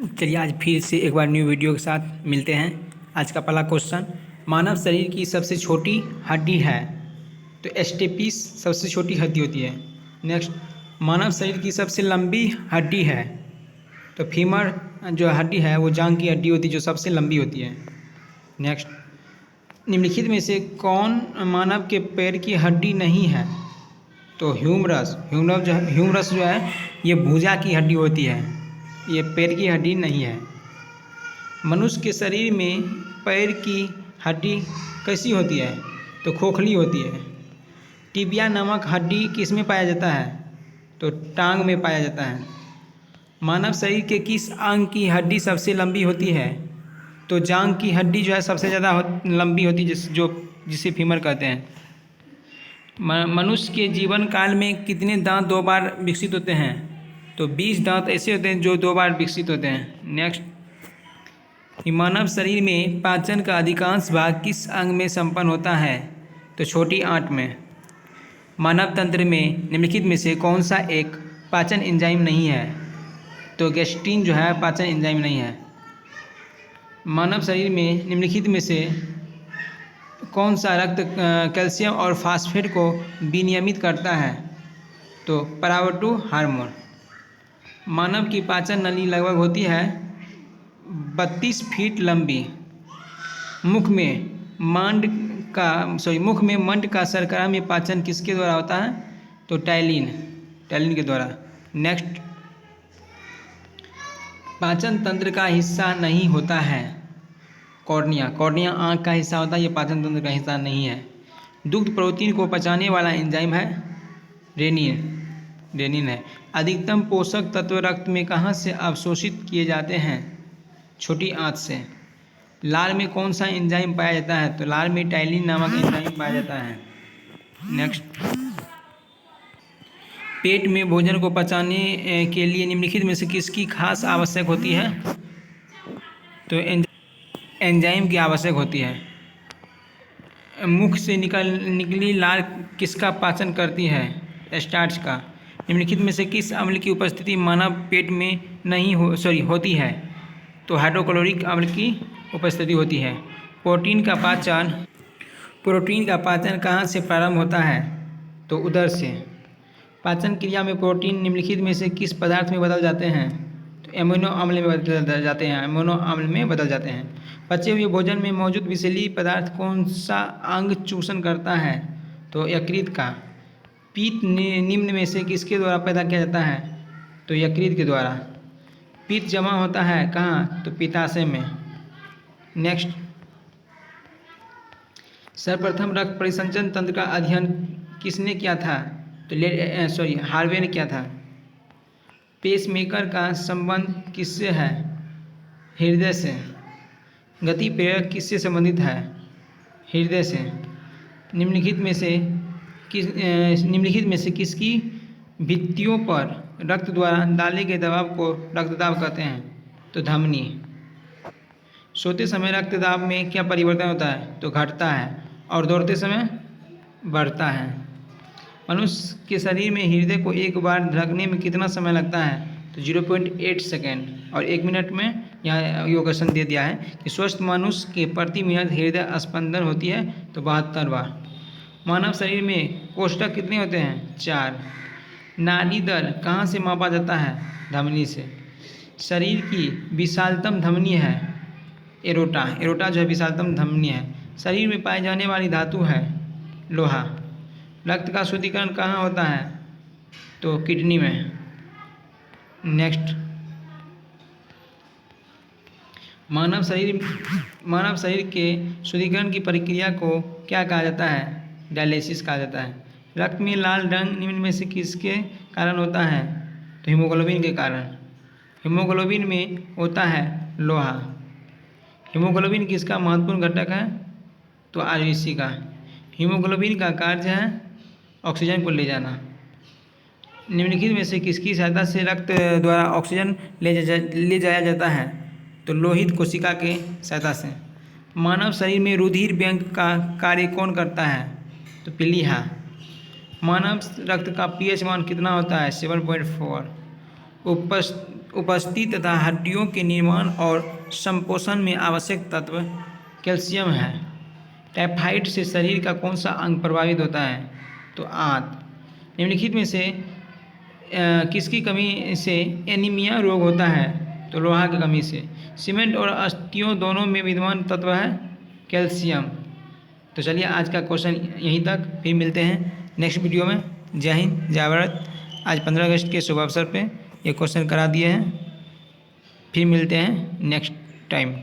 चलिए आज फिर से एक बार न्यू वीडियो के साथ मिलते हैं। आज का पहला क्वेश्चन, मानव शरीर की सबसे छोटी हड्डी है तो एस्टेपिस सबसे छोटी हड्डी होती है। नेक्स्ट, मानव शरीर की सबसे लंबी हड्डी है तो फीमर जो हड्डी है वो जांघ की हड्डी होती है जो सबसे लंबी होती है। नेक्स्ट, निम्नलिखित में से कौन मानव के पैर की हड्डी नहीं है तो ह्यूमरस जो है ये भुजा की हड्डी होती है, ये पैर की हड्डी नहीं है। मनुष्य के शरीर में पैर की हड्डी कैसी होती है तो खोखली होती है। टिबिया नामक हड्डी किस में पाया जाता है तो टांग में पाया जाता है। मानव शरीर के किस अंग की हड्डी सबसे लंबी होती है तो जांघ की हड्डी जो है सबसे ज़्यादा लंबी होती है, जिसे फीमर कहते हैं। मनुष्य के जीवन काल में कितने दांत दो बार विकसित होते हैं तो 20 दांत ऐसे होते हैं जो 2 बार विकसित होते हैं। नेक्स्ट, मानव शरीर में पाचन का अधिकांश भाग किस अंग में संपन्न होता है तो छोटी आंत में। मानव तंत्र में निम्नलिखित में से कौन सा एक पाचन एंजाइम नहीं है तो गैस्ट्रिन जो है पाचन एंजाइम नहीं है। मानव शरीर में निम्नलिखित में से कौन सा रक्त कैल्शियम और फास्फेट को विनियमित करता है तो परावर्तु हार्मोन। मानव की पाचन नली लगभग होती है 32 फीट लंबी। मुख में मंड का शर्करा में पाचन किसके द्वारा होता है तो टैलिन के द्वारा। नेक्स्ट, पाचन तंत्र का हिस्सा नहीं होता है कॉर्निया आँख का हिस्सा होता है, ये पाचन तंत्र का हिस्सा नहीं है। दुग्ध प्रोटीन को पचाने वाला एंजाइम है रेनिन है। अधिकतम पोषक तत्व रक्त में कहाँ से अवशोषित किए जाते हैं छोटी आंत से। लार में कौन सा एंजाइम पाया जाता है तो लार में टाइलिन नामक एंजाइम पाया जाता है। नेक्स्ट, पेट में भोजन को पचाने के लिए निम्नलिखित में से किसकी खास आवश्यक होती है तो एंजाइम की आवश्यक होती है। मुख से निकली लार किसका पाचन करती है स्टार्च का। निम्नलिखित में से किस अम्ल की उपस्थिति मानव पेट में नहीं होती है तो हाइड्रोक्लोरिक अम्ल की उपस्थिति होती है। प्रोटीन का पाचन कहाँ से प्रारंभ होता है तो उदर से। पाचन क्रिया में प्रोटीन निम्नलिखित में से किस पदार्थ में बदल जाते हैं तो अमीनो अम्ल में बदल जाते हैं। पचे हुए भोजन में मौजूद विषैली पदार्थ कौन सा अंग चूषण करता है तो यकृत का। पित्त निम्न में से किसके द्वारा पैदा किया जाता है तो यकृत के द्वारा। पित्त जमा होता है कहाँ तो पित्ताशय में। नेक्स्ट, सर्वप्रथम रक्त परिसंचरण तंत्र का अध्ययन किसने किया था तो हार्वे ने किया था। पेसमेकर का संबंध किससे है हृदय से। गति प्रेरक किससे संबंधित है हृदय से। निम्नलिखित में से किसकी भित्तियों पर रक्त द्वारा डाले गए दबाव को रक्तदाब कहते हैं तो धमनी। सोते समय रक्तदाब में क्या परिवर्तन होता है तो घटता है और दौड़ते समय बढ़ता है। मनुष्य के शरीर में हृदय को एक बार धड़कने में कितना समय लगता है तो 0.8 सेकेंड और 1 मिनट में यहाँ योगासन दे दिया है कि स्वस्थ मनुष्य के प्रति मिनट हृदय स्पंदन होती है तो 72 बार। मानव शरीर में कोष्ठक कितने होते हैं 4। नाड़ी दर कहाँ से मापा जाता है धमनी से। शरीर की विशालतम धमनी है एरोटा जो है विशालतम धमनी है। शरीर में पाई जाने वाली धातु है लोहा। रक्त का शुद्धिकरण कहाँ होता है तो किडनी में। नेक्स्ट, मानव शरीर के शुद्धिकरण की प्रक्रिया को क्या कहा जाता है डायलिसिस कहा जाता है। रक्त में लाल रंग निम्न में से किसके कारण होता है तो हीमोग्लोबिन के कारण। हीमोग्लोबिन में होता है लोहा। हीमोग्लोबिन किसका महत्वपूर्ण घटक है तो आरबीसी का। हीमोग्लोबिन का कार्य है ऑक्सीजन को ले जाना। निम्नलिखित में से किसकी सहायता से रक्त द्वारा ऑक्सीजन ले जाया जाता है तो लोहित कोशिका के सहायता से। मानव शरीर में रुधिर बैंक का कार्य कौन करता है तो पीलिया। मानव रक्त का पीएच मान कितना होता है 7.4। उपस्थिति तथा हड्डियों के निर्माण और संपोषण में आवश्यक तत्व कैल्शियम है। टाइफाइड से शरीर का कौन सा अंग प्रभावित होता है? तो आंत। निम्नलिखित में से किसकी कमी से एनीमिया रोग होता है? तो लोहा की कमी से। सीमेंट और अस्थियों दोनों में विद्यमान तत्व है कैल्शियम। तो चलिए आज का क्वेश्चन यहीं तक, फिर मिलते हैं नेक्स्ट वीडियो में। जय हिंद, जय भारत। आज 15 अगस्त के शुभ अवसर पे ये क्वेश्चन करा दिए हैं। फिर मिलते हैं नेक्स्ट टाइम।